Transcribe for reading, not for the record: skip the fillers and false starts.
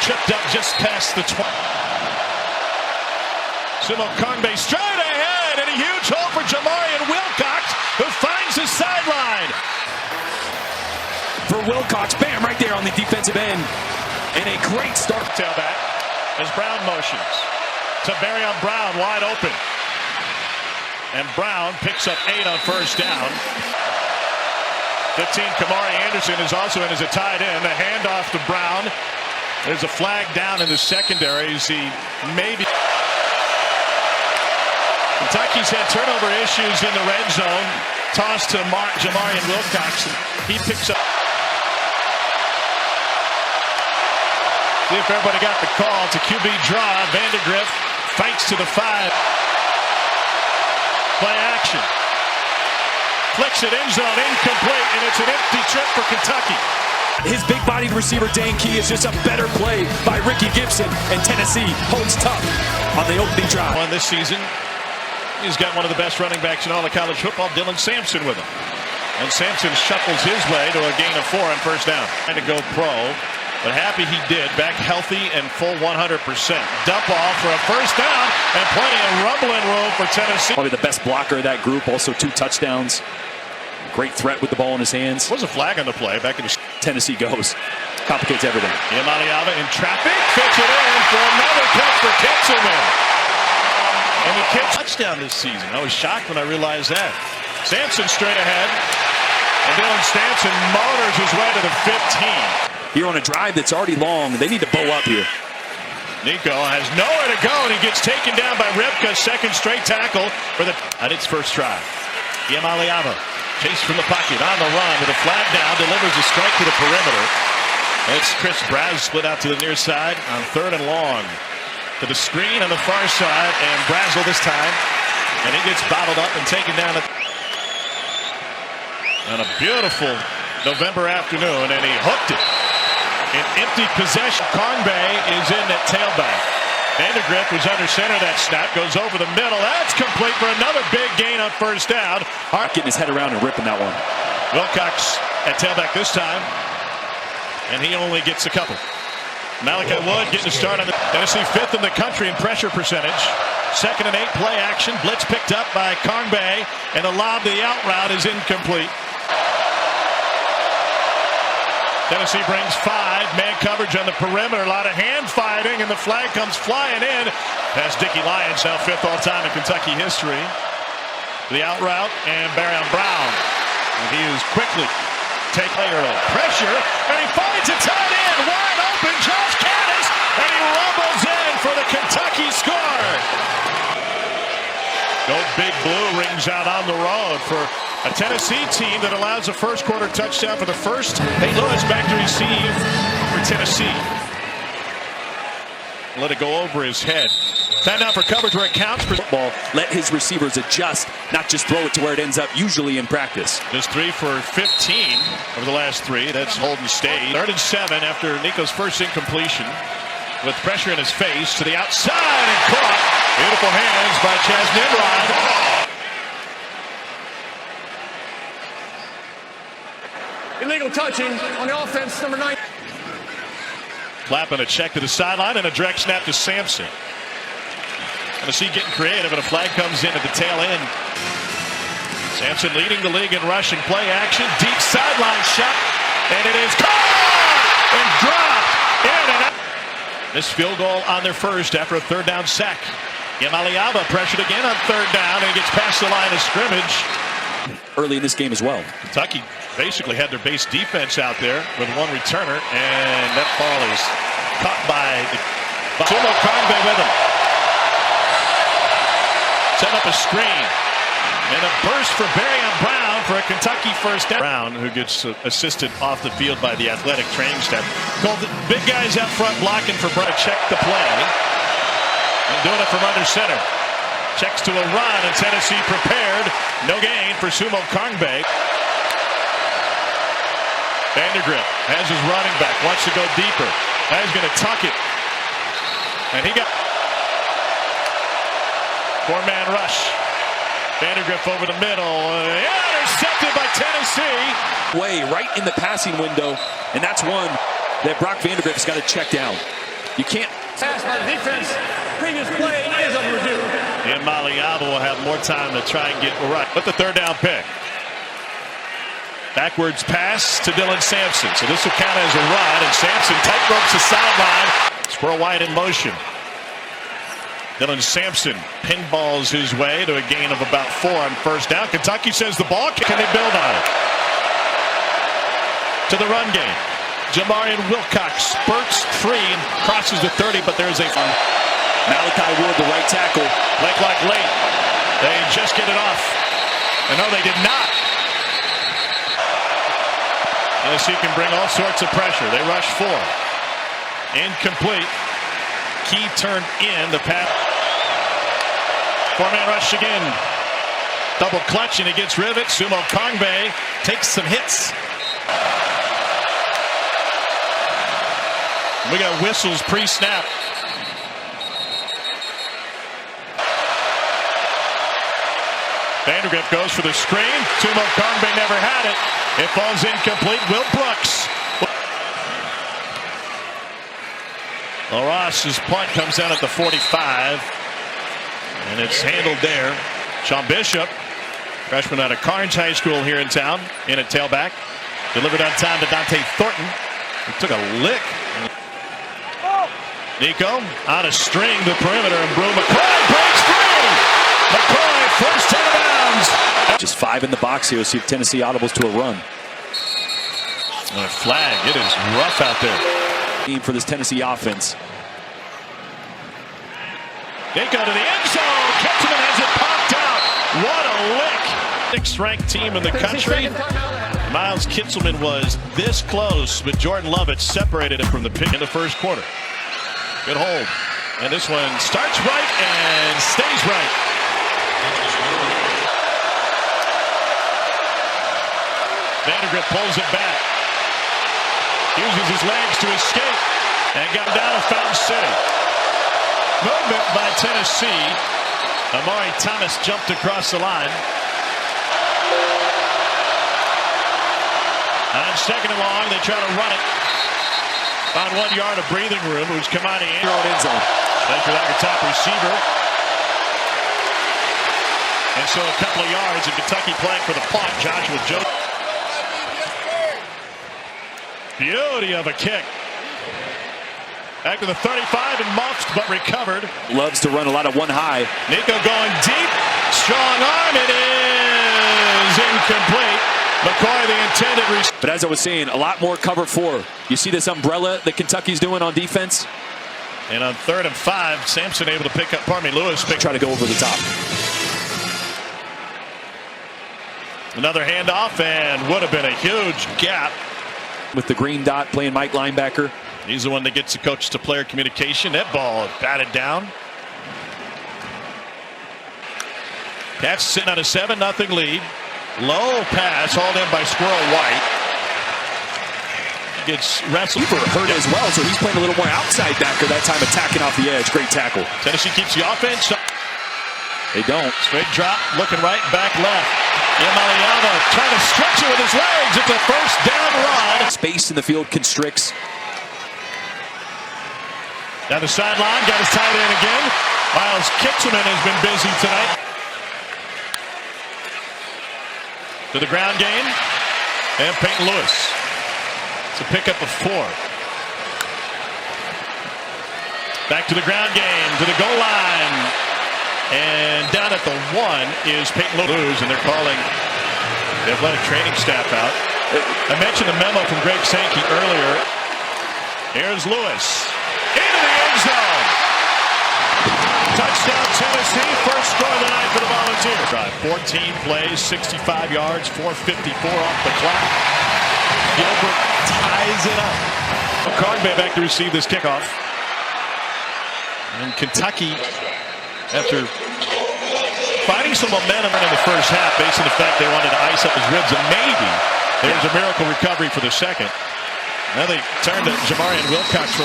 tripped up just past the 20. Sumo Kongbe straight ahead, and a huge hole for Jamarian Wilcox, who finds his sideline. For Wilcox, bam, right there on the defensive end. And a great start. Tailback as Brown motions to Barrion Brown, wide open. And Brown picks up 8 on first down. 15, Kamari Anderson is also in as a tight end. A handoff to Brown. There's a flag down in the secondary. He maybe. Kentucky's had turnover issues in the red zone. Toss to Jamarian Wilcox. He picks up. See if everybody got the call. It's a QB draw. Vandegrift fights to the 5. Play action. Flicks it end zone, incomplete, and it's an empty trip for Kentucky. His big-bodied receiver, Dane Key, is just a better play by Ricky Gibson, and Tennessee holds tough on the opening drive. On this season, he's got one of the best running backs in all of college football, Dylan Sampson, with him. And Sampson shuffles his way to a gain of 4 on first down. Trying to go pro, but happy he did. Back healthy and full 100%. Dump off for a first down, and plenty of rumbling room for Tennessee. Probably the best blocker of that group, also 2 touchdowns. Great threat with the ball in his hands. Was a flag on the play. Back in the Tennessee goes. Complicates everything. Yamaliava in traffic. Fits it in for another catch for Kitzelman. And the kid touchdown this season. I was shocked when I realized that. Sampson straight ahead. And Dylan Sampson motors his way to the 15. Here on a drive that's already long. They need to bow up here. Nico has nowhere to go, and he gets taken down by Rivka. Second straight tackle for at its first try. Yamaliava. Chase from the pocket, on the run with a flag down, delivers a strike to the perimeter. It's Chris Braz split out to the near side on 3rd and long. To the screen on the far side, and Brazel this time. And he gets bottled up and taken down. On a beautiful November afternoon, and he hooked it. In empty possession, Kongbe is in at tailback. Vandegrift was under center. That snap goes over the middle. That's complete for another big gain on first down. Getting his head around and ripping that one. Wilcox at tailback this time, and he only gets a couple. Malachi Wood getting a start on the Tennessee 5th in the country in pressure percentage. 2nd and 8 play action. Blitz picked up by Kongbe, and the lob to the out route is incomplete. Tennessee brings 5. Man coverage on the perimeter. A lot of hand fighting, and the flag comes flying in. Past Dickie Lyons, now 5th all-time in Kentucky history. The out route, and Barrion Brown. And he is quickly take early. Pressure, and he finds a tight end. Wide open, Josh Caddis, and he rumbles in for the Kentucky score. Go Big Blue rings out on the road for a Tennessee team that allows a first quarter touchdown for the first. St. Louis back to receive for Tennessee. Let it go over his head. Time now for coverage where it counts. Football, let his receivers adjust, not just throw it to where it ends up usually in practice. Just 3 for 15 over the last 3. That's Holden State. 3rd and 7 after Nico's first incompletion. With pressure in his face to the outside and caught. Beautiful hands by Chaz Nimrod. Illegal touching on the offense, number 9. Clapping a check to the sideline and a direct snap to Sampson. Tennessee getting creative, and a flag comes in at the tail end. Sampson leading the league in rushing. Play action, deep sideline shot, and it is caught and dropped in and out. This field goal on their first after a 3rd down sack. Yamaliava pressured again on 3rd down, and he gets past the line of scrimmage. Early in this game as well. Kentucky basically had their base defense out there with 1 returner, and that ball is caught by Sumo Kongbe with him. Set up a screen, and a burst for Barrion Brown for a Kentucky first down. Brown, who gets assisted off the field by the athletic training staff. Called the big guys out front blocking for Brown to check the play, and doing it from under center. Checks to a run, and Tennessee prepared. No gain for Sumo Kongbe. Vandegrift has his running back, wants to go deeper. Now he's going to tuck it. And he got 4-man rush. Vandegrift over the middle. Intercepted by Tennessee. Way right in the passing window, and that's one that Brock Vandegrift's got to check down. You can't. Pass by the defense. Previous play is under review. And Maliaba will have more time to try and get right with the third down pick. Backwards pass to Dylan Sampson. So this will count as a run, and Sampson tightropes the sideline. Squirrel wide in motion. Dylan Sampson pinballs his way to a gain of about 4 on first down. Kentucky says the ball. Can they build on it? To the run game. Jamarian Wilcox spurts free and crosses the 30, but there's a Malachi Wood, the right tackle. Play clock late. They just get it off. And no, they did not. Tennessee can bring all sorts of pressure. They rush 4. Incomplete. Key turned in the pass. 4-man rush again. Double clutch and he gets rivet. Sumo Kongbe takes some hits. We got whistles pre-snap. Vandergrift goes for the screen. Sumo Kongbe never had it. It falls incomplete. Will Brooks. LaRosse's punt comes down at the 45. And it's handled there. Sean Bishop, freshman out of Carnes High School here in town, in at tailback. Delivered on time to Dante Thornton. He took a lick. Nico on a string, the perimeter, and Brew McCoy breaks free. McCoy first 10 bounds. Just 5 in the box here. See if Tennessee audibles to a run. And a flag. It is rough out there. For this Tennessee offense. Nico to the end zone. Kitzelman has it popped out. What a lick. 6th-ranked team in the country. Miles Kitzelman was this close, but Jordan Lovett separated him from the pick in the first quarter. Good hold. And this one starts right and stays right. Vandergrift pulls it back. Uses his legs to escape and got down to Fountain City. Movement by Tennessee. Amari Thomas jumped across the line. On 2nd and long, they try to run it. Found 1 yard of breathing room. Who's Kamani End zone. Thanks for that, your top receiver. And so a couple of yards, and Kentucky playing for the punt. Joshua Joe. Beauty of a kick. Back to the 35 and muffed, but recovered. Loves to run a lot of one high. Nico going deep. Strong arm. It is incomplete. McCoy, the intended receiver. But as I was saying, a lot more cover 4. You see this umbrella that Kentucky's doing on defense? And on 3rd and 5, Sampson able to pick up, Lewis. Try to go over the top. Another handoff, and would have been a huge gap. With the green dot playing Mike linebacker. He's the one that gets the coach to player communication. That ball batted down. Cats sitting on a 7-0 lead. Low pass hauled in by Squirrel White. Gets wrestled. Keeper hurt as well, so he's playing a little more outside backer that time, attacking off the edge. Great tackle. Tennessee keeps the offense. They don't. Straight drop, looking right, back left. Maliaba trying to stretch it with his legs. It's a first down run. Space in the field constricts. Down the sideline, got his tight end again. Miles Kitzelman has been busy tonight. To the ground game. And Peyton Lewis. It's a pickup of 4. Back to the ground game, to the goal line. And down at the 1 is Peyton Lewis, and they're calling the athletic training staff out. I mentioned the memo from Greg Sankey earlier. Here's Lewis. Into the end zone. Touchdown Tennessee. First score of the night for the Volunteers. 14 plays, 65 yards, 4:54 off the clock. Gilbert ties it up. Kongbe back to receive this kickoff. And Kentucky, after finding some momentum in the first half, based on the fact they wanted to ice up his ribs, and maybe there's a miracle recovery for the second. Now they turn to Jamarian Wilcox for